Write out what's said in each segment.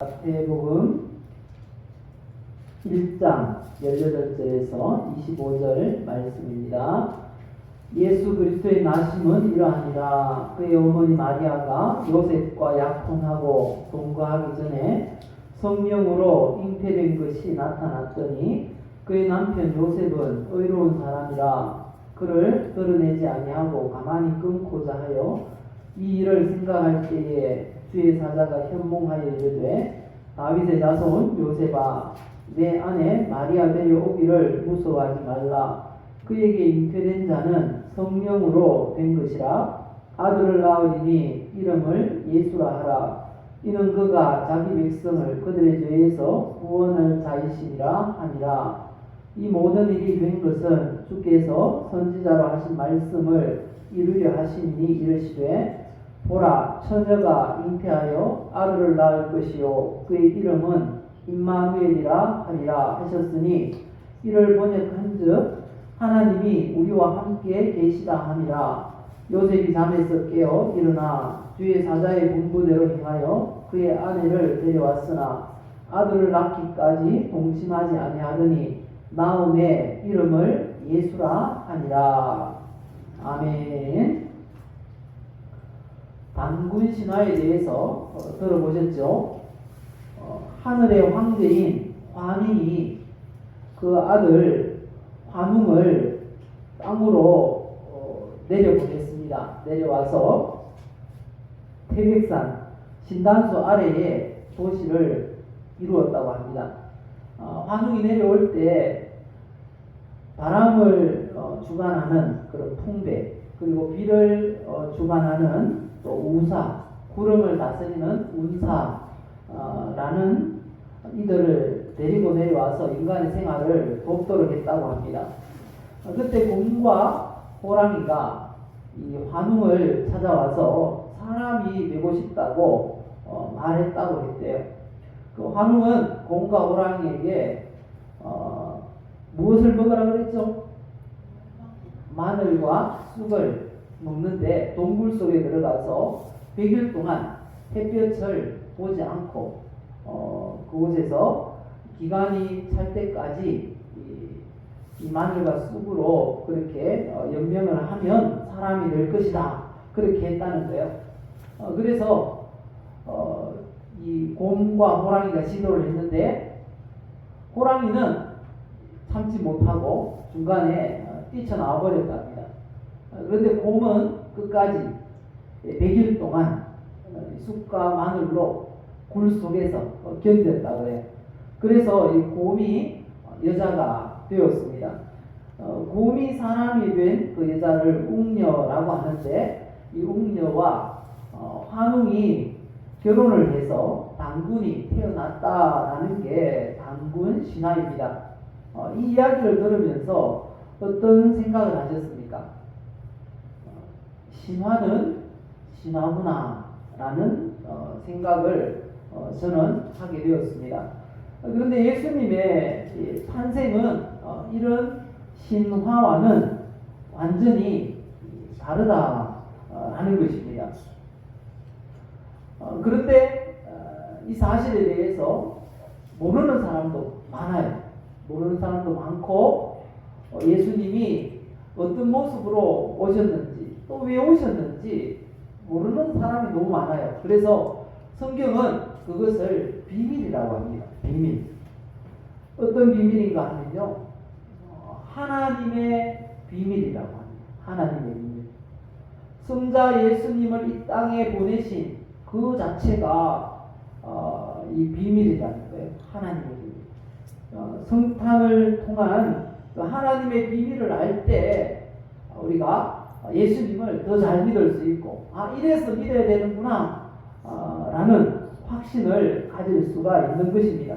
마태복음 1장 18절에서 25절 말씀입니다. 예수 그리스도의 나심은 이러하니라. 그의 어머니 마리아가 요셉과 약혼하고 동거하기 전에 성령으로 잉태된 것이 나타났더니 그의 남편 요셉은 의로운 사람이라 그를 드러내지 아니하고 가만히 끊고자 하여 이 일을 생각할 때에 주의 사자가 현몽하여 이르되 다윗의 자손 요셉아 내 아내 마리아 데려오기를 무서워하지 말라. 그에게 잉태된 자는 성령으로 된 것이라. 아들을 낳으리니 이름을 예수라 하라. 이는 그가 자기 백성을 그들의 죄에서 구원할 자이시니라 하니라. 이 모든 일이 된 것은 주께서 선지자로 하신 말씀을 이루려 하시니 이르시되 보라 처녀가 잉태하여 아들을 낳을 것이요 그의 이름은 임마누엘이라 하리라 하셨으니 이를 번역한즉 하나님이 우리와 함께 계시다 함이라. 요셉이 잠에서 깨어 일어나 주의 사자의 분부대로 행하여 그의 아내를 데려왔으나 아들을 낳기까지 동침하지 아니하더니 나음의 이름을 예수라 하니라. 아멘. 단군 신화에 대해서 들어보셨죠? 하늘의 황제인 환인이 그 아들 환웅을 땅으로 내려보냈습니다. 내려와서 태백산 신단수 아래에 도시를 이루었다고 합니다. 환웅이 내려올 때 바람을 주관하는 그런 풍배, 그리고 비를 주관하는 또 우사, 구름을 다스리는 운사라는 이들을 데리고 내려와서 인간의 생활을 돕도록 했다고 합니다. 그때 곰과 호랑이가 이 환웅을 찾아와서 사람이 되고 싶다고 말했다고 했대요. 그 환웅은 곰과 호랑이에게 무엇을 먹으라 그랬죠? 마늘과 쑥을 먹는데 동굴 속에 들어가서 100일 동안 햇볕을 보지 않고 그곳에서 기간이 찰 때까지 이 마늘과 쑥으로 그렇게 연명을 하면 사람이 될 것이다. 그렇게 했다는 거예요. 그래서 이 곰과 호랑이가 시도를 했는데 호랑이는 참지 못하고 중간에 뛰쳐나와 버렸답니다. 그런데 곰은 끝까지 100일 동안 쑥과 마늘로 굴 속에서 견뎠다고 해요. 그래서 이 곰이 여자가 되었습니다. 곰이 사람이 된 그 여자를 웅녀라고 하는데 이 웅녀와 환웅이 결혼을 해서 단군이 태어났다라는 게 단군 신화입니다. 이 이야기를 들으면서 어떤 생각을 하셨습니까? 신화는 신화구나 라는 생각을 저는 하게 되었습니다. 그런데 예수님의 탄생은 이런 신화와는 완전히 다르다라는 것입니다. 그런데 이 사실에 대해서 모르는 사람도 많아요. 모르는 사람도 많고 예수님이 어떤 모습으로 오셨는지 또 왜 오셨는지 모르는 사람이 너무 많아요. 그래서 성경은 그것을 비밀이라고 합니다. 비밀. 어떤 비밀인가 하면요, 하나님의 비밀이라고 합니다. 하나님의 비밀. 성자 예수님을 이 땅에 보내신 그 자체가 이 비밀이라는 거예요. 하나님의 비밀. 성탄을 통한 그 하나님의 비밀을 알 때 우리가 예수님을 더 잘 믿을 수 있고 이래서 믿어야 되는구나 라는 확신을 가질 수가 있는 것입니다.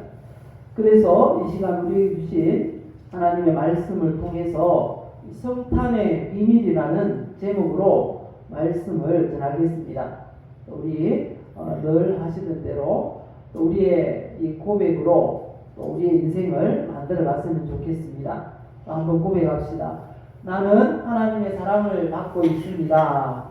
그래서 이 시간 우리에게 주신 하나님의 말씀을 통해서 성탄의 비밀이라는 제목으로 말씀을 전하겠습니다. 우리 늘 하시던 대로 또 우리의 이 고백으로 또 우리의 인생을 만들어 갔으면 좋겠습니다. 한번 고백합시다. 나는 하나님의 사랑을 받고 있습니다.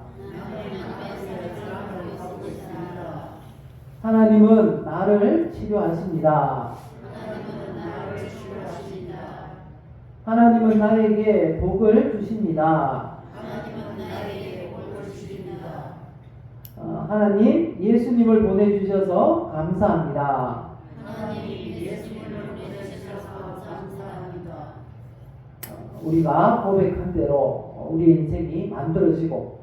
하나님은 나를 치료하십니다. 하나님은 나에게 복을 주십니다. 하나님, 예수님을 보내주셔서 감사합니다. 우리가 고백한 대로 우리 인생이 만들어지고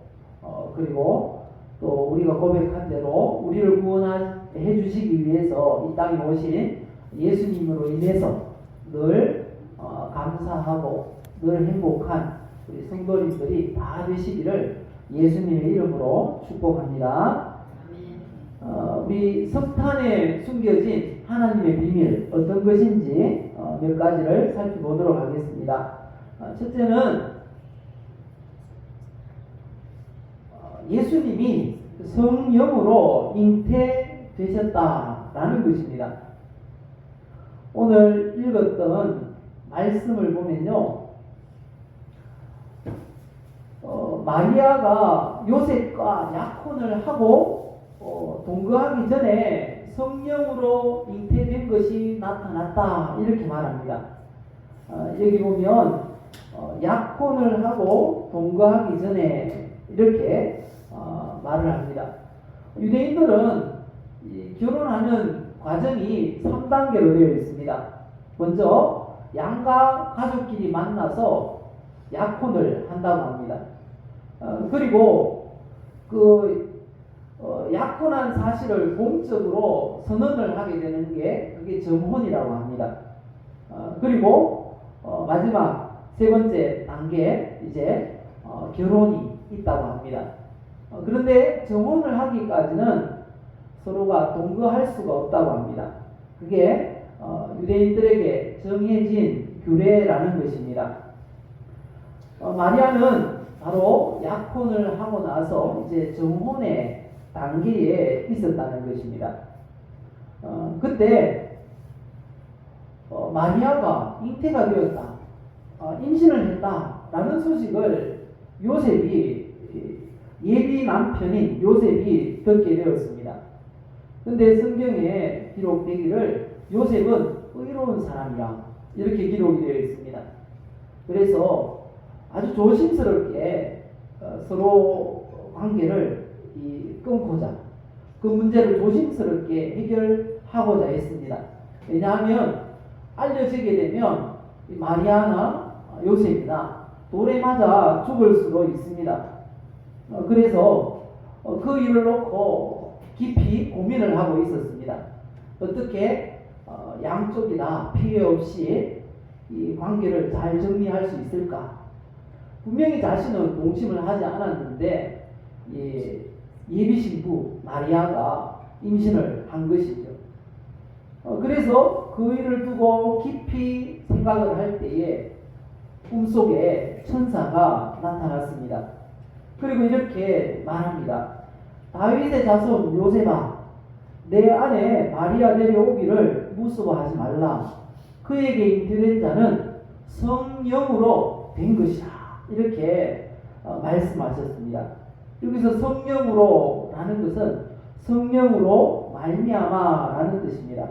그리고 또 우리가 고백한 대로 우리를 구원해 주시기 위해서 이 땅에 오신 예수님으로 인해서 늘 감사하고 늘 행복한 우리 성도님들이 다 되시기를 예수님의 이름으로 축복합니다. 우리 석탄에 숨겨진 하나님의 비밀 어떤 것인지 몇 가지를 살펴보도록 하겠습니다. 첫째는 예수님이 성령으로 잉태되셨다라는 것입니다. 오늘 읽었던 말씀을 보면요, 마리아가 요셉과 약혼을 하고 동거하기 전에 성령으로 잉태된 것이 나타났다 이렇게 말합니다. 여기 보면 약혼을 하고 동거하기 전에 이렇게 말을 합니다. 유대인들은 결혼하는 과정이 3단계로 되어 있습니다. 먼저 양가 가족끼리 만나서 약혼을 한다고 합니다. 그리고 약혼한 사실을 공적으로 선언을 하게 되는 게 그게 점혼이라고 합니다. 그리고 마지막 세 번째 단계 이제 결혼이 있다고 합니다. 그런데 점혼을 하기까지는 서로가 동거할 수가 없다고 합니다. 그게 유대인들에게 정해진 규례라는 것입니다. 마리아는 바로 약혼을 하고 나서 이제 정혼의 단계에 있었다는 것입니다. 그때 마리아가 잉태가 되었다, 임신을 했다라는 소식을 요셉이 예비 남편인 요셉이 듣게 되었습니다. 근데 성경에 기록되기를 요셉은 의로운 사람이라 이렇게 기록이 되어 있습니다. 그래서 아주 조심스럽게 서로 관계를 끊고자 그 문제를 조심스럽게 해결하고자 했습니다. 왜냐하면 알려지게 되면 마리아나 요셉이나 돌에 맞아 죽을 수도 있습니다. 그래서 그 일을 놓고 깊이 고민을 하고 있었습니다. 어떻게 양쪽이나 피해 없이 이 관계를 잘 정리할 수 있을까? 분명히 자신은 동침을 하지 않았는데 예비신부 마리아가 임신을 한 것이죠. 그래서 그 일을 두고 깊이 생각을 할 때에 꿈속에 천사가 나타났습니다. 그리고 이렇게 말합니다. 다윗의 자손 요셉아, 내 아내 마리아 데려오기를 무서워하지 말라. 그에게 잉태된 자는 성령으로 된 것이라. 이렇게 말씀하셨습니다. 여기서 성령으로라는 것은 성령으로 말미암아라는 뜻입니다.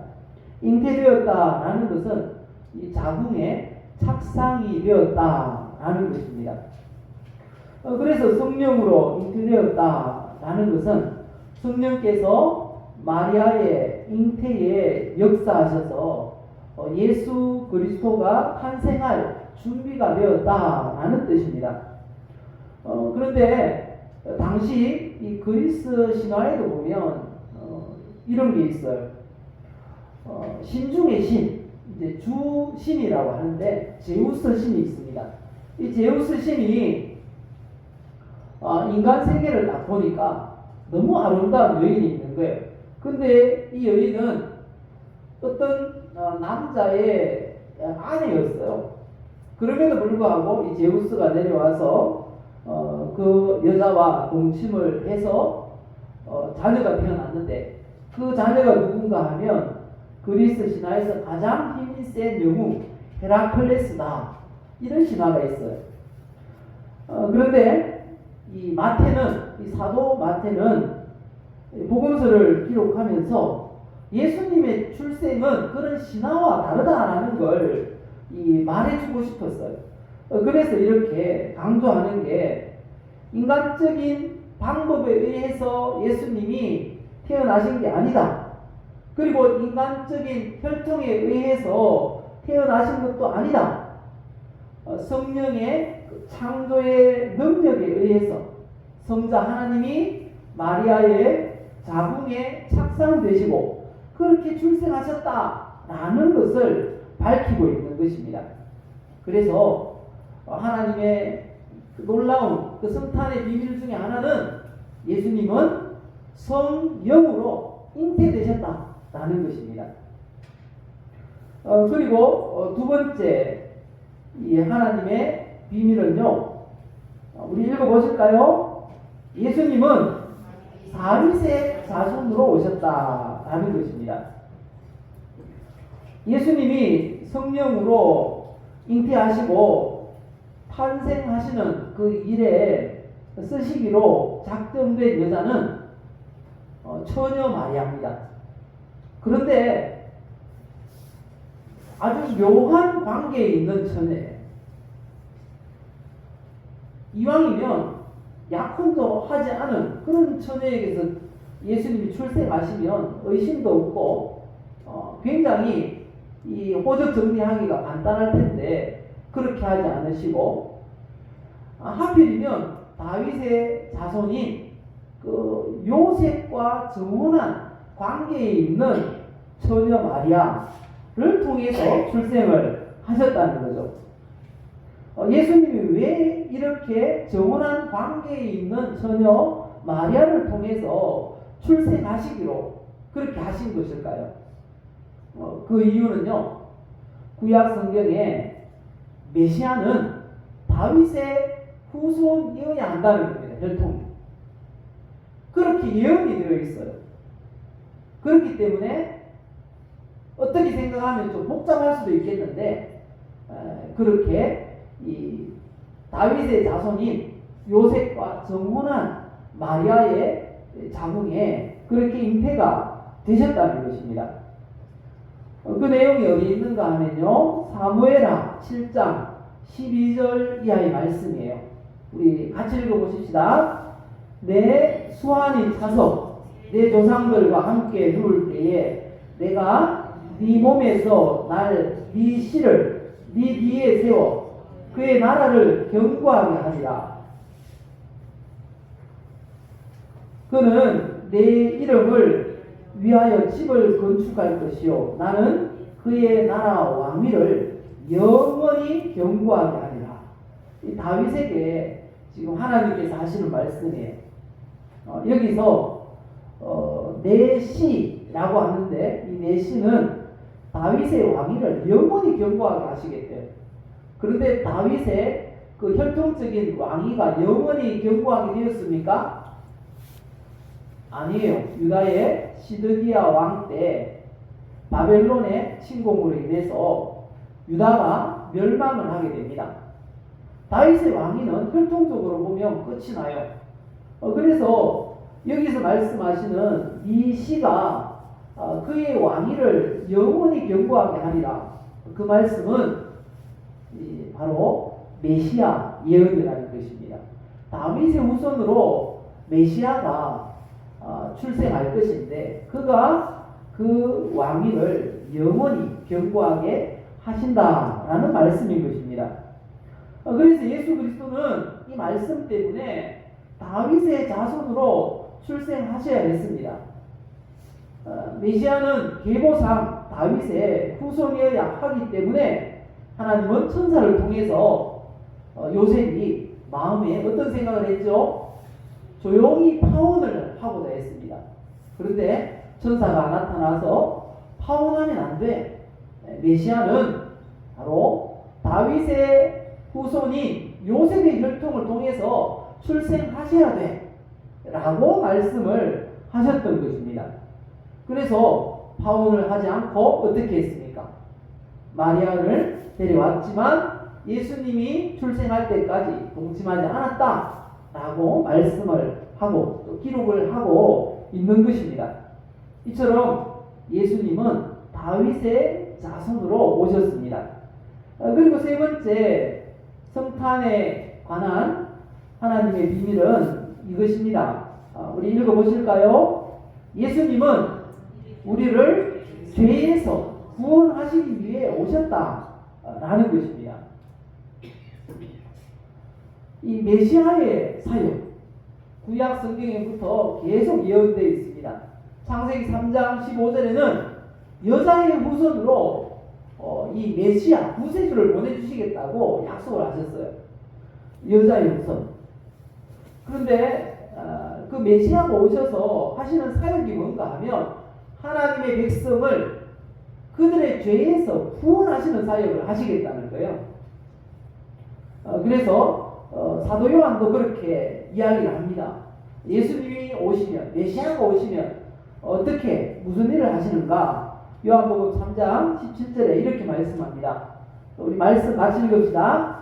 잉태되었다라는 것은 이 자궁에 착상이 되었다라는 것입니다. 그래서 성령으로 잉태되었다라는 것은 성령께서 마리아의 잉태에 역사하셔서 예수 그리스도가 탄생할 준비가 되었다라는 뜻입니다. 그런데 당시 이 그리스 신화에도 보면 이런 게 있어요. 신 중의 신, 이제 주신이라고 하는데 제우스 신이 있습니다. 이 제우스 신이 인간 세계를 딱 보니까 너무 아름다운 여인이 있는 거예요. 근데 이 여인은 어떤 남자의 아내였어요. 그럼에도 불구하고 이 제우스가 내려와서 그 여자와 동침을 해서 자녀가 태어났는데 그 자녀가 누군가 하면 그리스 신화에서 가장 힘이 센 영웅 헤라클레스다, 이런 신화가 있어요. 그런데 이 사도 마태는 복음서를 기록하면서 예수님의 출생은 그런 신화와 다르다라는 걸 말해주고 싶었어요. 그래서 이렇게 강조하는 게 인간적인 방법에 의해서 예수님이 태어나신 게 아니다. 그리고 인간적인 혈통에 의해서 태어나신 것도 아니다. 성령의 창조의 능력에 의해서 성자 하나님이 마리아의 자궁에 착상되시고 그렇게 출생하셨다라는 것을 밝히고 있는 것입니다. 그래서 하나님의 놀라운 그 성탄의 비밀 중에 하나는 예수님은 성령으로 잉태되셨다라는 것입니다. 그리고 두 번째 이 하나님의 비밀은요, 우리 읽어보실까요? 예수님은 다윗의 자손으로 오셨다라는 것입니다. 예수님이 성령으로 잉태하시고 탄생하시는 그 일에 쓰시기로 작정된 여자는 처녀 마리아입니다. 그런데 아주 묘한 관계에 있는 처녀예요. 이왕이면 약혼도 하지 않은 그런 처녀에게서 예수님이 출생하시면 의심도 없고 굉장히 이 호적 정리하기가 간단할 텐데 그렇게 하지 않으시고 하필이면 다윗의 자손인 그 요셉과 정혼한 관계에 있는 처녀 마리아를 통해서 출생을 하셨다는 거죠. 예수님이 왜 이렇게 정혼한 관계에 있는 처녀 마리아를 통해서 출생하시기로 그렇게 하신 것일까요? 그 이유는요, 구약 성경에 메시아는 다윗의 후손이어야 한다는 겁니다. 혈통이. 그렇게 예언이 되어 있어요. 그렇기 때문에 어떻게 생각하면 좀 복잡할 수도 있겠는데 그렇게 이 다윗의 자손인 요셉과 정혼한 마리아의 자궁에 그렇게 잉태가 되셨다는 것입니다. 그 내용이 어디 있는가 하면요, 사무엘하 7장 12절 이하의 말씀이에요. 우리 같이 읽어보십시다. 내 수완이 차서 내 조상들과 함께 누울 때에 내가 네 몸에서 네 씨를 네 뒤에 세워 그의 나라를 견고하게 하리라. 그는 내 이름을 위하여 집을 건축할 것이요 나는 그의 나라 왕위를 영원히 견고하게 하리라. 이 다윗에게 지금 하나님께서 하시는 말씀이에요. 여기서 내 씨라고 하는데 이 내 씨는 다윗의 왕위를 영원히 견고하게 하시겠대요. 그런데 다윗의 그 혈통적인 왕위가 영원히 견고하게 되었습니까? 아니에요. 유다의 시드기야 왕 때 바벨론의 침공으로 인해서 유다가 멸망을 하게 됩니다. 다윗의 왕위는 혈통적으로 보면 끝이 나요. 그래서 여기서 말씀하시는 이 시가 그의 왕위를 영원히 견고하게 하리라. 그 말씀은 바로 메시아 예언이라는 것입니다. 다윗의 후손으로 메시아가 출생할 것인데 그가 그 왕위를 영원히 견고하게 하신다라는 말씀인 것입니다. 그래서 예수 그리스도는 이 말씀 때문에 다윗의 자손으로 출생하셔야 했습니다. 메시아는 계보상 다윗의 후손이어야 하기 때문에 하나님은 천사를 통해서 요셉이 마음에 어떤 생각을 했죠? 조용히 파혼을 하고자 했습니다. 그런데 천사가 나타나서 파혼하면 안 돼. 메시아는 바로 다윗의 후손인 요셉의 혈통을 통해서 출생하셔야 돼 라고 말씀을 하셨던 것입니다. 그래서 파혼을 하지 않고 어떻게 했습니까? 마리아를 데려왔지만 예수님이 출생할 때까지 동침하지 않았다 라고 말씀을 하고 또 기록을 하고 있는 것입니다. 이처럼 예수님은 다윗의 자손으로 오셨습니다. 그리고 세 번째 성탄에 관한 하나님의 비밀은 이것입니다. 우리 읽어보실까요? 예수님은 우리를 죄에서 구원하시기 위해 오셨다라는 것입니다. 이 메시아의 사역, 구약 성경에부터 계속 예언되어 있습니다. 창세기 3장 15절에는 여자의 후손으로 이 메시아 구세주를 보내주시겠다고 약속을 하셨어요. 여자의 후손. 그런데 그 메시아가 오셔서 하시는 사역이 뭔가 하면 하나님의 백성을 그들의 죄에서 구원하시는 사역을 하시겠다는 거예요. 그래서 사도 요한도 그렇게 이야기를 합니다. 예수님이 오시면, 메시아가 오시면 어떻게 무슨 일을 하시는가? 요한복음 3장 17절에 이렇게 말씀합니다. 우리 말씀 같이 읽읍시다.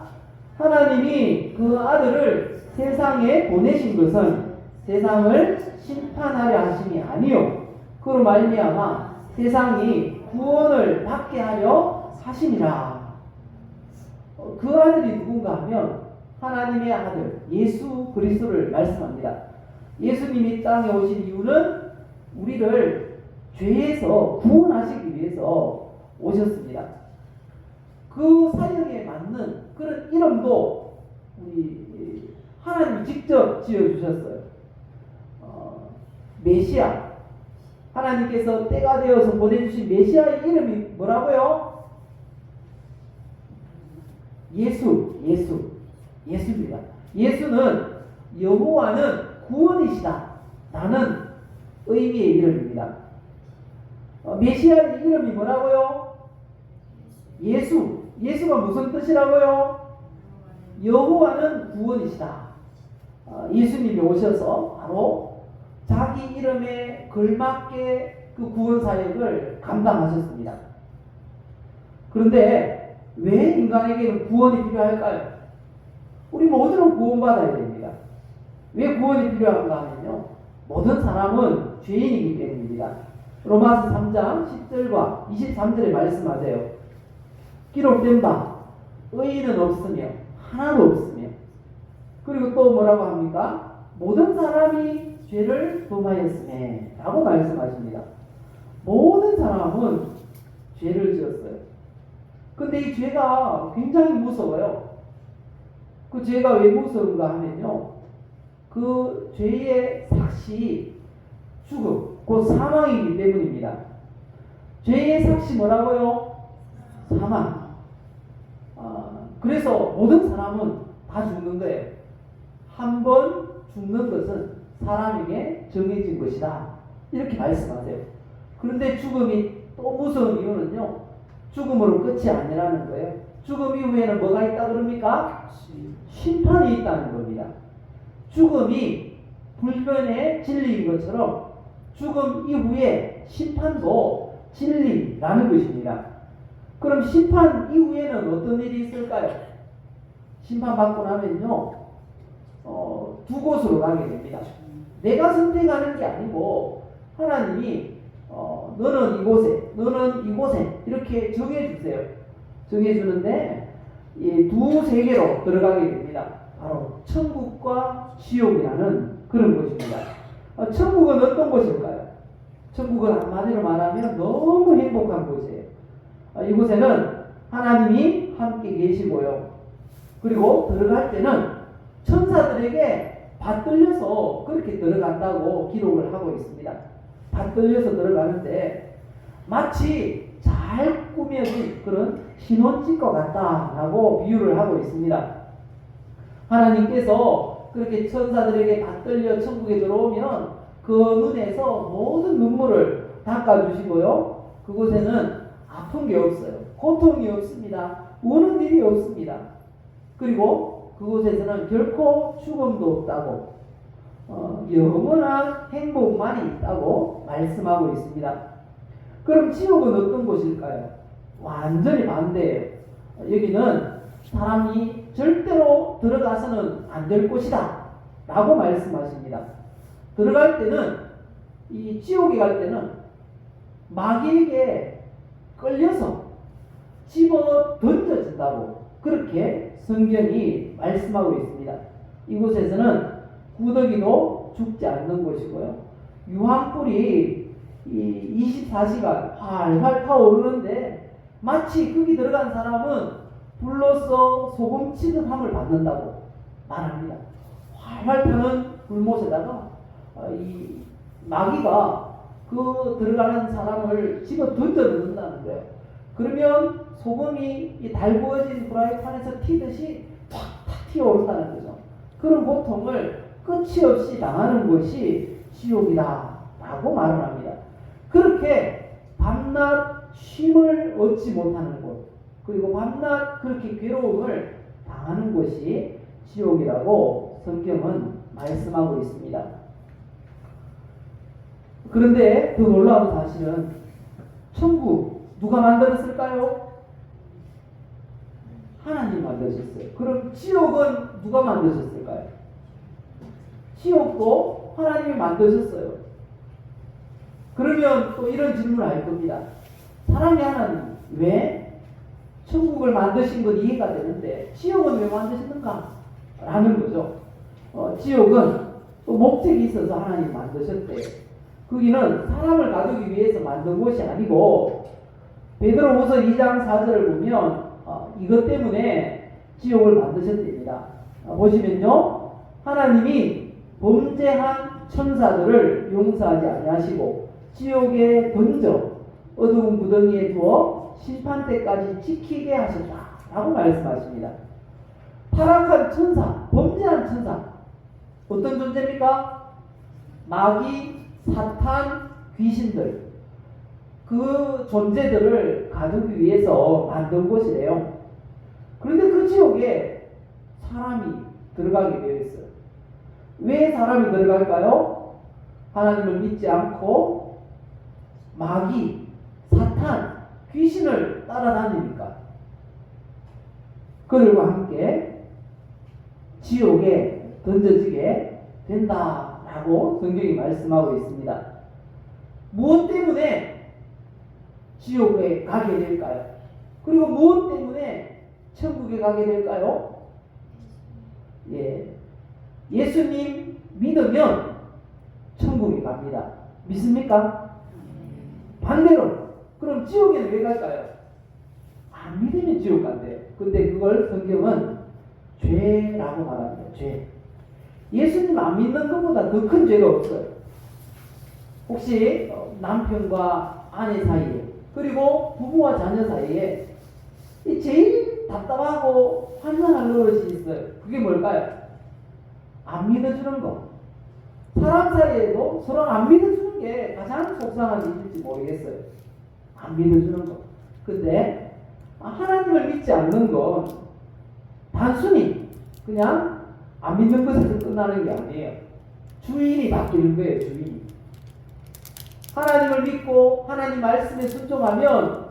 하나님이 그 아들을 세상에 보내신 것은 세상을 심판하려 하심이 아니요 그로 말미암아 세상이 구원을 받게 하려 하심이라. 그 아들이 누군가 하면 하나님의 아들 예수 그리스도를 말씀합니다. 예수님이 땅에 오신 이유는 우리를 죄에서 구원하시기 위해서 오셨습니다. 그 사역에 맞는 그런 이름도 우리 하나님이 직접 지어주셨어요. 메시아, 하나님께서 때가 되어서 보내주신 메시아의 이름이 뭐라고요? 예수입니다. 예수는 여호와는 구원이시다 라는 의미의 이름입니다. 메시아의 이름이 뭐라고요? 예수가 무슨 뜻이라고요? 여호와는 구원이시다. 예수님이 오셔서 바로 자기 이름에 걸맞게 그 구원 사역을 감당하셨습니다. 그런데 왜 인간에게는 구원이 필요할까요? 우리 모두는 구원받아야 됩니다. 왜 구원이 필요한가 하면요, 모든 사람은 죄인이기 때문입니다. 로마서 3장 10절과 23절에 말씀하세요. 기록된 바 의인은 없으며 하나도 없으며, 그리고 또 뭐라고 합니까? 모든 사람이 죄를 범하였으며 라고 말씀하십니다. 모든 사람은 죄를 지었어요. 근데 이 죄가 굉장히 무서워요. 그 죄가 왜 무서운가 하면요, 그 죄의 삭시 죽음, 곧 사망이기 때문입니다. 죄의 삭시 뭐라고요? 사망. 그래서 모든 사람은 다 죽는 거예요. 한 번 죽는 것은 사람에게 정해진 것이다, 이렇게 말씀하세요. 그런데 죽음이 또 무서운 이유는요, 죽음으로 끝이 아니라는 거예요. 죽음 이후에는 뭐가 있다 그럽니까? 심판이 있다는 겁니다. 죽음이 불변의 진리인 것처럼 죽음 이후에 심판도 진리라는 것입니다. 그럼 심판 이후에는 어떤 일이 있을까요? 심판받고 나면요, 두 곳으로 가게 됩니다. 내가 선택하는 게 아니고 하나님이 너는 이곳에, 너는 이곳에 이렇게 정해주세요. 정해주는데 두 세계로 들어가게 됩니다. 바로 천국과 지옥이라는 그런 곳입니다. 천국은 어떤 곳일까요? 천국은 한마디로 말하면 너무 행복한 곳이에요. 이곳에는 하나님이 함께 계시고요. 그리고 들어갈 때는 천사들에게 받들려서 그렇게 들어간다고 기록을 하고 있습니다. 받들려서 들어가는데 마치 잘 꾸며진 그런 신혼집과 같다라고 비유를 하고 있습니다. 하나님께서 그렇게 천사들에게 받들려 천국에 들어오면 그 눈에서 모든 눈물을 닦아주시고요. 그곳에는 아픈 게 없어요. 고통이 없습니다. 우는 일이 없습니다. 그리고 그곳에서는 결코 죽음도 없다고, 영원한 행복만이 있다고 말씀하고 있습니다. 그럼 지옥은 어떤 곳일까요? 완전히 반대예요. 여기는 사람이 절대로 들어가서는 안 될 곳이다 라고 말씀하십니다. 들어갈 때는 이 지옥에 갈 때는 마귀에게 끌려서 집어 던져진다고 그렇게 성경이 말씀하고 있습니다. 이곳에서는 구더기도 죽지 않는 곳이고요. 유황불이 24시간 활활 타오르는데 마치 거기 들어간 사람은 불로써 소금 취급함을 받는다고 말합니다. 활활 타는 불못에다가 이 마귀가 그 들어가는 사람을 집어 던져 넣는다는 거예요. 그러면 소금이 이 달구어진 프라이팬에서 튀듯이 탁탁 튀어오른다는 거죠. 그런 고통을 끝이 없이 당하는 것이 지옥이다 라고 말을 합니다. 그렇게 밤낮 쉼을 얻지 못하는 곳, 그리고 밤낮 그렇게 괴로움을 당하는 곳이 지옥이라고 성경은 말씀하고 있습니다. 그런데 더 놀라운 사실은 천국 누가 만들었을까요? 하나님 만드셨어요. 그럼 지옥은 누가 만드셨을까요? 지옥도 하나님이 만드셨어요. 그러면 또 이런 질문을 할 겁니다. 사랑의 하나님, 왜 천국을 만드신 건 이해가 되는데 지옥은 왜 만드셨는가? 라는 거죠. 지옥은 또 목적이 있어서 하나님 만드셨대요. 거기는 사람을 가두기 위해서 만든 곳이 아니고 베드로후서 2장 4절을 보면 이것 때문에 지옥을 만드셨답니다. 보시면요, 하나님이 범죄한 천사들을 용서하지 아니하시고 지옥에 던져 어두운 구덩이에 두어 심판 때까지 지키게 하셨다라고 말씀하십니다. 타락한 천사, 범죄한 천사, 어떤 존재입니까? 마귀, 사탄, 귀신들, 그 존재들을 가두기 위해서 만든 곳이래요. 그런데 그 지옥에 사람이 들어가게 되어 있어요. 왜 사람이 들어갈까요? 하나님을 믿지 않고 마귀, 사탄, 귀신을 따라다니니까. 그들과 함께 지옥에 던져지게 된다라고 성경이 말씀하고 있습니다. 무엇 때문에 지옥에 가게 될까요? 그리고 무엇 때문에 천국에 가게 될까요? 예수님 믿으면 천국에 갑니다. 믿습니까? 반대로 그럼 지옥에는 왜 갈까요? 안 믿으면 지옥 간대요. 근데 그걸 성경은 죄라고 말합니다. 죄. 예수님 안 믿는 것보다 더 큰 죄가 없어요. 혹시 남편과 아내 사이에, 그리고 부부와 자녀 사이에 제일 답답하고 환상할 노릇이 있어요. 그게 뭘까요? 안 믿어주는 거. 사람 사이에도 서로 안 믿어주는 게 가장 속상한 일일지 모르겠어요. 안 믿어주는 거. 근데 하나님을 믿지 않는 건 단순히 그냥 안 믿는 것에서 끝나는 게 아니에요. 주인이 바뀌는 거예요. 주인이. 하나님을 믿고 하나님 말씀에 순종하면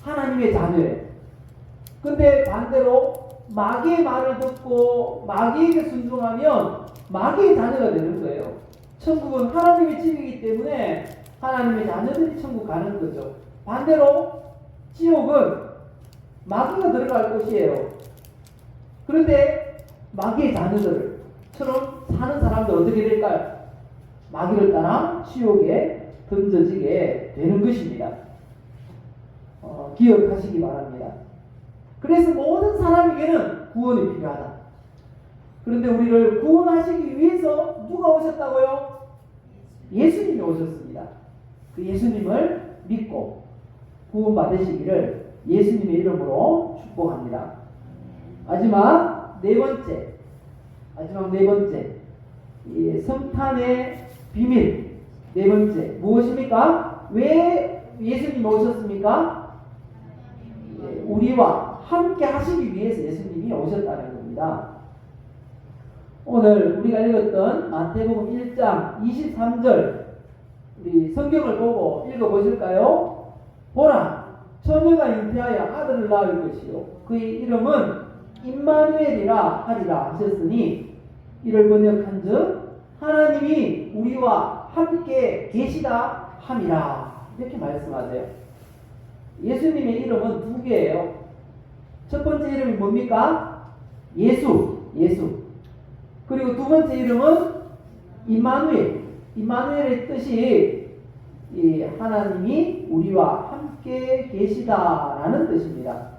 하나님의 자녀예요. 근데 반대로 마귀의 말을 듣고 마귀에게 순종하면 마귀의 자녀가 되는 거예요. 천국은 하나님의 집이기 때문에 하나님의 자녀들이 천국 가는 거죠. 반대로 지옥은 마귀가 들어갈 곳이에요. 그런데 마귀의 자녀들처럼 사는 사람들 어떻게 될까요? 마귀를 따라 지옥에 던져지게 되는 것입니다. 기억하시기 바랍니다. 그래서 모든 사람에게는 구원이 필요하다. 그런데 우리를 구원하시기 위해서 누가 오셨다고요? 예수님이 오셨습니다. 그 예수님을 믿고 구원받으시기를 예수님의 이름으로 축복합니다. 마지막 네 번째, 이 성탄의 비밀 네 번째 무엇입니까? 왜 예수님이 오셨습니까? 우리와 함께 하시기 위해서 예수님이 오셨다는 겁니다. 오늘 우리가 읽었던 마태복음 1장 23절 우리 성경을 보고 읽어보실까요? 보라, 처녀가 잉태하여 아들을 낳을 것이요 그의 이름은 임마누엘이라 하리라 하셨으니 이를 번역한즉 하나님이 우리와 함께 계시다 함이라 이렇게 말씀하세요. 예수님의 이름은 두 개예요. 첫 번째 이름이 뭡니까? 예수. 그리고 두 번째 이름은 임마누엘. 임마누엘의 뜻이 이 하나님이 우리와 함께 계시다라는 뜻입니다.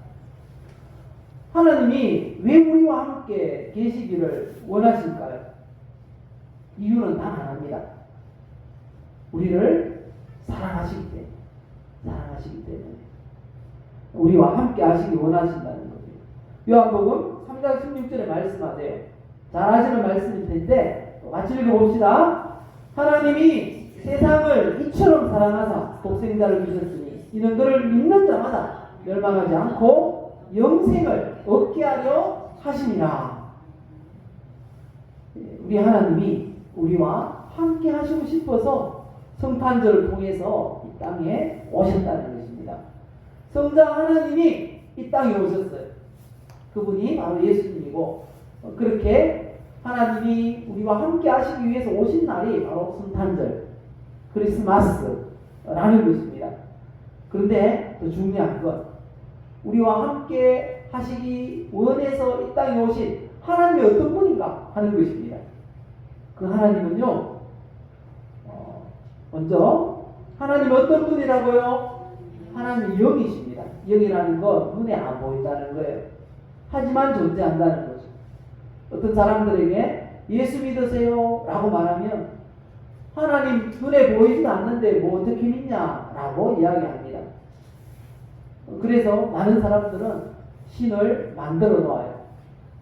하나님이 왜 우리와 함께 계시기를 원하실까요? 이유는 단 하나입니다. 우리를 사랑하시기 때문에 우리와 함께 하시기 원하신다는 겁니다. 요한복음 3장 16절에 말씀하세요. 잘 아시는 말씀일 텐데 같이 읽어봅시다. 하나님이 세상을 이처럼 사랑하사 독생자를 주셨으니 이는 그를 믿는 자마다 멸망하지 않고 영생을 얻게 하려 하심이라. 우리 하나님이 우리와 함께 하시고 싶어서 성탄절을 통해서 이 땅에 오셨다는 것입니다. 성자 하나님이 이 땅에 오셨어요. 그분이 바로 예수님이고 그렇게 하나님이 우리와 함께 하시기 위해서 오신 날이 바로 성탄절, 크리스마스라는 것입니다. 그런데 더 중요한 건 우리와 함께 하시기 원해서 이 땅에 오신 하나님이 어떤 분인가 하는 것입니다. 그 하나님은요, 먼저 하나님 어떤 분이라고요? 하나님이 영이십니다. 영이라는 건 눈에 안 보인다는 거예요. 하지만 존재한다는 거죠. 어떤 사람들에게 예수 믿으세요 라고 말하면 하나님 눈에 보이진 않는데 뭐 어떻게 믿냐 라고 이야기합니다. 그래서 많은 사람들은 신을 만들어 놓아요.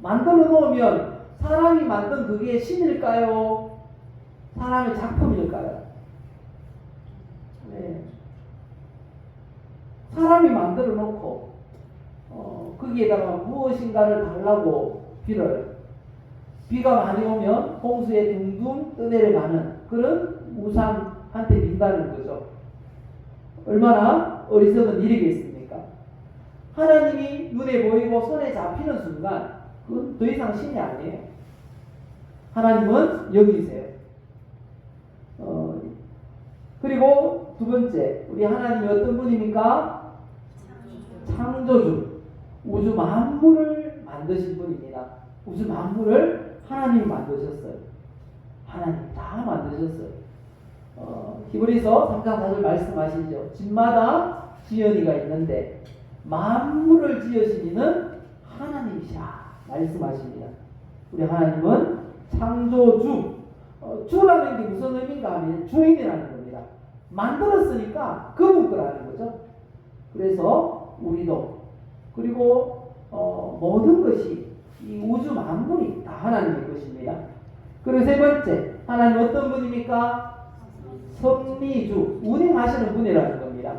만들어 놓으면 사람이 만든 그게 신일까요? 사람의 작품일까요? 네. 사람이 만들어 놓고 거기에다가 무엇인가를 달라고 빌어요. 비가 많이 오면 홍수에 둥둥 떠내려가는 그런 우상한테 빈다는 거죠. 얼마나 어리석은 일이겠습니까? 하나님이 눈에 보이고 손에 잡히는 순간 그건 더 이상 신이 아니에요. 하나님은 영이세요. 그리고 두 번째, 우리 하나님이 어떤 분입니까? 창조주. 우주 만물을 만드신 분입니다. 우주 만물을 하나님이 만드셨어요. 하나님 다 만드셨어요. 히브리서 3장 4절 말씀하시죠. 집마다 지연이가 있는데 만물을 지으신 이는 하나님이시라 말씀하십니다. 우리 하나님은 창조주. 주라는 게 무슨 의미인가 하면 주인이라는 겁니다. 만들었으니까 그분 거라는 거죠. 그래서 우리도 그리고 모든 것이 이 우주 만물이 다 하나님의 것입니다. 그리고 세 번째, 하나님 어떤 분입니까? 섭리주, 운행하시는 분이라는 겁니다.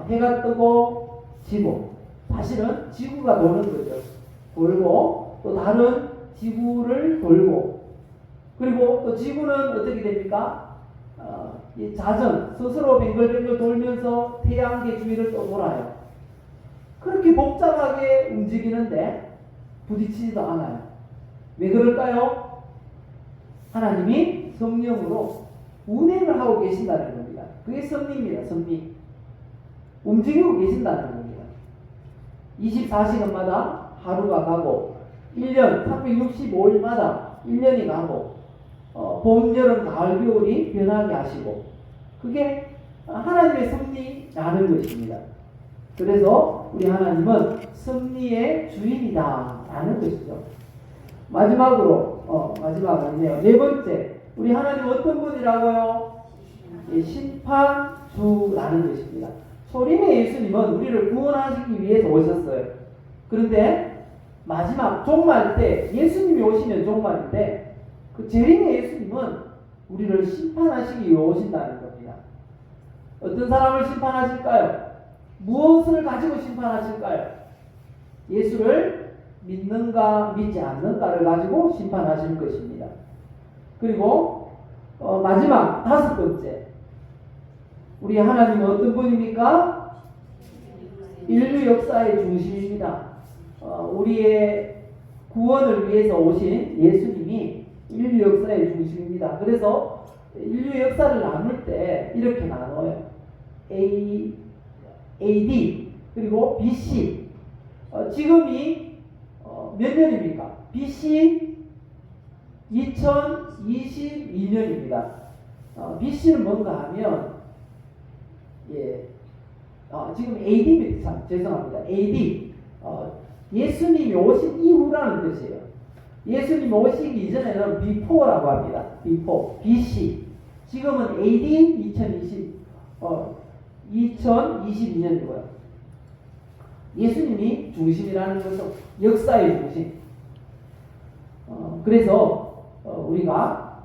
해가 뜨고 지고, 사실은 지구가 도는 거죠. 돌고 또 다른 지구를 돌고, 그리고 또 지구는 어떻게 됩니까? 이 자전 스스로 뱅글뱅글 돌면서 태양계 주위를 또 돌아요. 그렇게 복잡하게 움직이는데 부딪히지도 않아요. 왜 그럴까요? 하나님이 성령으로 운행을 하고 계신다는 겁니다. 그게 섭리입니다. 섭리. 움직이고 계신다는 겁니다. 24시간마다 하루가 가고 1년 365일마다 1년이 가고 봄, 여름, 가을, 겨울이 변하게 하시고 그게 하나님의 섭리라는 것입니다. 그래서 우리 하나님은 섭리의 주인이다 라는 것이죠. 마지막으로 마지막 아니네요. 네 번째, 우리 하나님 어떤 분이라고요? 심판주라는 것입니다. 소림의 예수님은 우리를 구원하시기 위해서 오셨어요. 그런데 마지막 종말 때 예수님이 오시면 종말인데 그 재림의 예수님은 우리를 심판하시기 위해 오신다는 겁니다. 어떤 사람을 심판하실까요? 무엇을 가지고 심판하실까요? 예수를 믿는가 믿지 않는가를 가지고 심판하실 것입니다. 그리고 마지막 다섯 번째, 우리 하나님은 어떤 분입니까? 인류 역사의 중심입니다. 우리의 구원을 위해서 오신 예수님이 인류 역사의 중심입니다. 그래서 인류 역사를 나눌 때 이렇게 나눠요. AD 그리고 BC. 지금이 몇 년입니까? BC 2022년입니다. BC는 뭔가 하면 지금 AD입니다. 죄송합니다. AD 예수님이 오신 이후라는 뜻이에요. 예수님이 오시기 이전에는 before라고 합니다. before, BC. 지금은 AD 2022년이고요. 예수님이 중심이라는 것은 역사의 중심. 그래서 우리가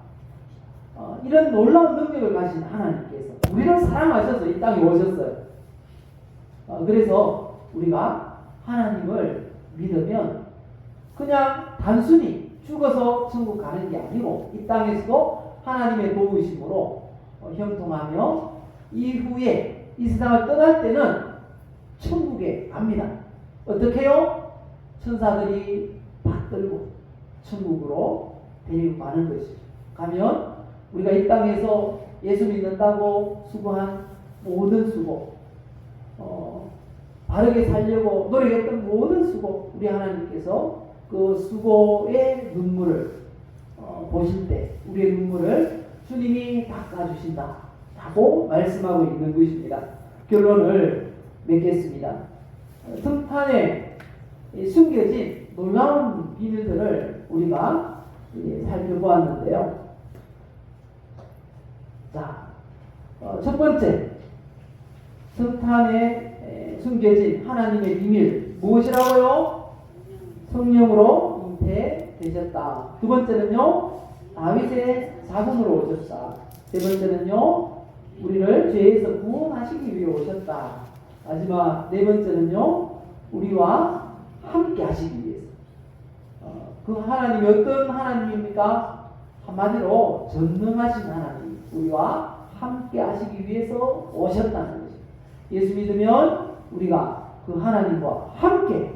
이런 놀라운 능력을 가진 하나님께서 우리를 사랑하셔서 이 땅에 오셨어요. 그래서 우리가 하나님을 믿으면 그냥 단순히 죽어서 천국 가는 게 아니고 이 땅에서도 하나님의 도우심으로 형통하며 이후에 이 세상을 떠날 때는 천국에 갑니다. 어떻게 해요? 천사들이 받들고 천국으로 데리고 가는 것이죠. 가면 우리가 이 땅에서 예수 믿는다고 수고한 모든 수고, 바르게 살려고 노력했던 모든 수고, 우리 하나님께서 그 수고의 눈물을 보실 때 우리의 눈물을 주님이 닦아주신다 라고 말씀하고 있는 것입니다. 결론을 맺겠습니다. 성탄에 숨겨진 놀라운 비밀들을 우리가 살펴보았는데요. 자, 첫 번째, 성탄에 숨겨진 하나님의 비밀 무엇이라고요? 성령으로 잉태되셨다. 두 번째는요, 다윗의 자손으로 오셨다. 세 번째는요, 우리를 죄에서 구원하시기 위해 오셨다. 마지막 네 번째는요, 우리와 함께 하시기 위해서. 그 하나님이 어떤 하나님입니까? 한마디로 전능하신 하나님, 우리와 함께 하시기 위해서 오셨다는 것입니다. 예수 믿으면 우리가 그 하나님과 함께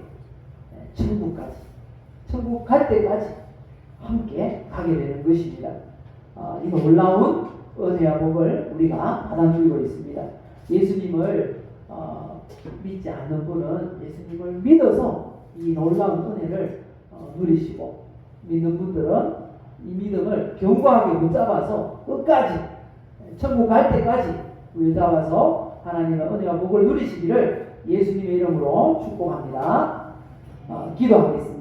천국까지, 천국 갈 때까지 함께 가게 되는 것입니다. 이 놀라운 은혜와 복을 우리가 받아들이고 있습니다. 예수님을 믿지 않는 분은 예수님을 믿어서 이 놀라운 은혜를 누리시고, 믿는 분들은 이 믿음을 견고하게 붙잡아서 끝까지 천국 갈 때까지 붙잡아서 하나님의 은혜와 복을 누리시기를 예수님의 이름으로 축복합니다. 기도하겠습니다.